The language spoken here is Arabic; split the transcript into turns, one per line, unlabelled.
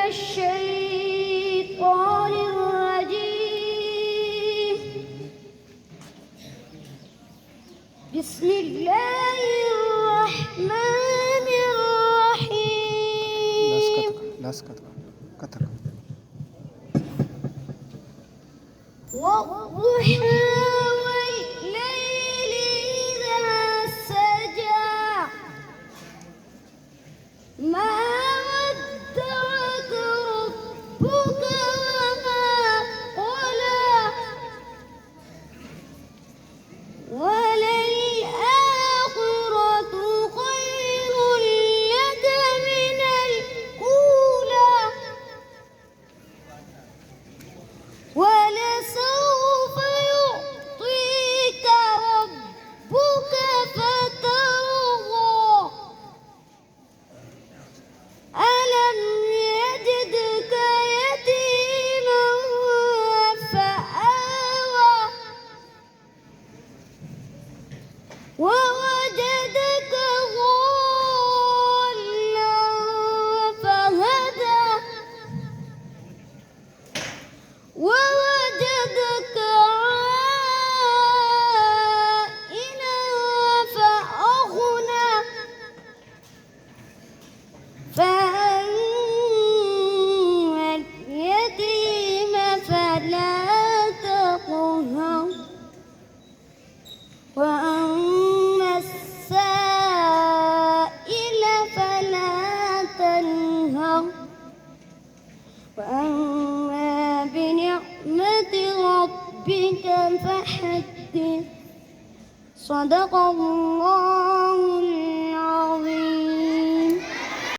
الشيطان الرجيم. بسم الله الرحمن الرحيم. والضحى والليل إذا سجى ما ودعك ربك وما قلى وللآخرة خير لك من الأولى ولسوف يعطيك ربك فترضى ألم يجدك يتيما فآوى ووجدك ضالا فهدى ووجدك عائلا فأغنى فأما اليتيم فلا تقهر وأما السائل فلا تنهر وأما بنعمة ربك فحدث. صدق الله